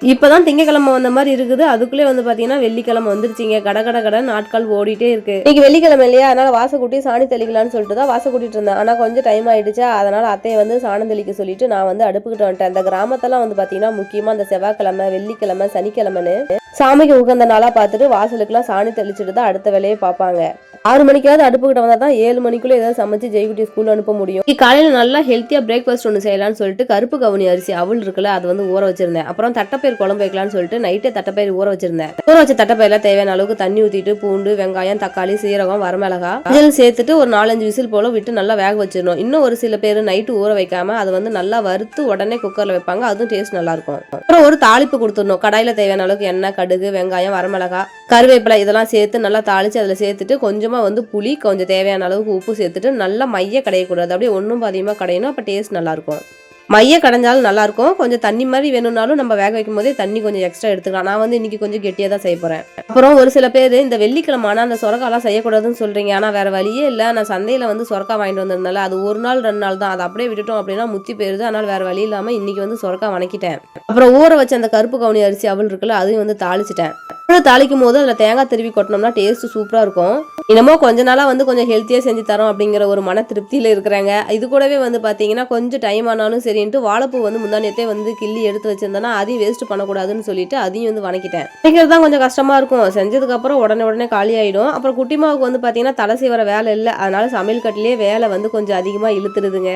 இப்பதான் திங்கக்கிழமை வந்த மாதிரி இருக்குது. அதுக்குள்ளே வந்து பாத்தீங்கன்னா வெள்ளிக்கிழமை வந்துருச்சுங்க. கட நாட்கள் ஓடிட்டே இருக்கு. இன்னைக்கு வெள்ளிக்கிழமை இல்லையா, அதனால வாச கூட்டி சாணி தெளிக்கலாம்னு சொல்லிட்டு தான் வாச கூட்டிட்டு இருந்தேன். ஆனா கொஞ்சம் டைம் ஆயிடுச்சா, அதனால அத்தையை வந்து சாணம் தெளிக்க சொல்லிட்டு நான் வந்து அடுப்புக்கிட்ட வந்துட்டேன். இந்த கிராமத்தெல்லாம் வந்து பாத்தீங்கன்னா முக்கியமா இந்த செவ்வாய்க்கிழமை, வெள்ளிக்கிழமை, சனிக்கிழமைன்னு சாமிக்கு உகந்த நாளா பார்த்துட்டு வாசலுக்குலாம் சாணி தெளிச்சுட்டு தான் அடுத்த வேலையை பார்ப்பாங்க. 6 மணிக்காவது அடுப்புக்கிட்ட வந்தா தான் 7 மணிக்குள்ள ஏதாவது சமைச்சு ஜெய்குட்டி ஸ்கூல் அனுப்ப முடியும். காலையில நல்லா ஹெல்த்தியா பிரேக்ஃபாஸ்ட் ஒன்று செய்யலாம்னு சொல்லிட்டு கருப்பு கவுனி அரிசி அவள் இருக்குல்ல, அது வந்து ஊற வச்சிருந்தேன். அப்புறம் தட்டைப்பயிர் குழம்பு வைக்கலாம்னு சொல்லிட்டு நைட்டே தட்டைப்பயிர் ஊற வச்சிருந்தேன். ஊற வச்ச தட்டைப்பயிரில் தேவையான அளவுக்கு தண்ணி ஊத்திட்டு பூண்டு, வெங்காயம், தக்காளி, சீரகம், வரமிளகா இதெல்லாம் சேர்த்துட்டு ஒரு 4-5 விசில் போல விட்டு நல்லா வேக வச்சிடணும். இன்னும் ஒரு சில பேர் நைட்டு ஊற வைக்காம அதை வந்து நல்லா வறுத்து உடனே குக்கர்ல வைப்பாங்க. அதுவும் டேஸ்ட் நல்லா இருக்கும். அப்புறம் ஒரு தாளிப்பு கொடுத்துடணும். கடாயில தேவையான அளவுக்கு எண்ணெய், கடுகு, வெங்காயம், வரமிளகா, கருவேப்பிலை இதெல்லாம் சேர்த்து நல்லா தாளிச்சு அதில் சேர்த்துட்டு கொஞ்சமா வந்து புளி, கொஞ்சம் தேவையான அளவுக்கு உப்பு சேர்த்துட்டு நல்லா மைய கடையக்கூடாது. அப்படியே ஒன்றும் பாதியமாக கடையணும். அப்போ டேஸ்ட் நல்லா இருக்கும். மைய கடைஞ்சாலும் நல்லா இருக்கும். கொஞ்சம் தண்ணி மாதிரி வேணும்னாலும் நம்ம வேக வைக்கும் போதே தண்ணி கொஞ்சம் எக்ஸ்ட்ரா எடுத்துக்கலாம். நான் வந்து இன்னைக்கு கொஞ்சம் கெட்டியாக தான் செய்ய போறேன். அப்புறம் ஒரு சில பேர் இந்த வெள்ளிக்கிழமை ஆனால் அந்த சொரக்காலாம் செய்யக்கூடாதுன்னு சொல்றீங்க. ஆனால் வேற வழியே இல்லை. நான் சந்தையில் வந்து சொரக்கா வாங்கிட்டு வந்திருந்தால அது 1 நாள் 2 நாள் தான். அதை அப்படியே விட்டுட்டோம் அப்படின்னா முத்தி போயிருது. அதனால வேற வழி இல்லாமல் இன்னைக்கு வந்து சொரக்கா வணக்கிட்டேன். அப்புறம் ஊற வச்ச அந்த கருப்பு கவுனி அரிசி அவள் இருக்குல்ல, அதையும் வந்து தாளிச்சிட்டேன். தாளிக்கும் போது அதில் தேங்காய் திருவி கொட்டினோம்னா டேஸ்ட் சூப்பரா இருக்கும். என்னமோ கொஞ்ச நாளா வந்து கொஞ்சம் ஹெல்த்தியா செஞ்சு தரோம் அப்படிங்கிற ஒரு மன திருப்தியில இருக்கிறாங்க. இது கூடவே வந்து பாத்தீங்கன்னா கொஞ்சம் டைம் ஆனாலும் சரின்ட்டு வாழைப்பூ வந்து முந்தானியத்தே வந்து கிள்ளி எடுத்து வச்சிருந்தேன்னா அதையும் வேஸ்ட் பண்ணக்கூடாதுன்னு சொல்லிட்டு அதையும் வந்து வணக்கிட்டேன். வணக்கிறது தான் கொஞ்சம் கஷ்டமா இருக்கும். செஞ்சதுக்கு அப்புறம் உடனே காலி ஆயிடும். அப்புறம் குட்டிமாவுக்கு வந்து பாத்தீங்கன்னா தலை சீவர வேலை இல்லை. அதனால சமையல் கட்டிலேயே வேலை வந்து கொஞ்சம் அதிகமா இழுத்துடுதுங்க.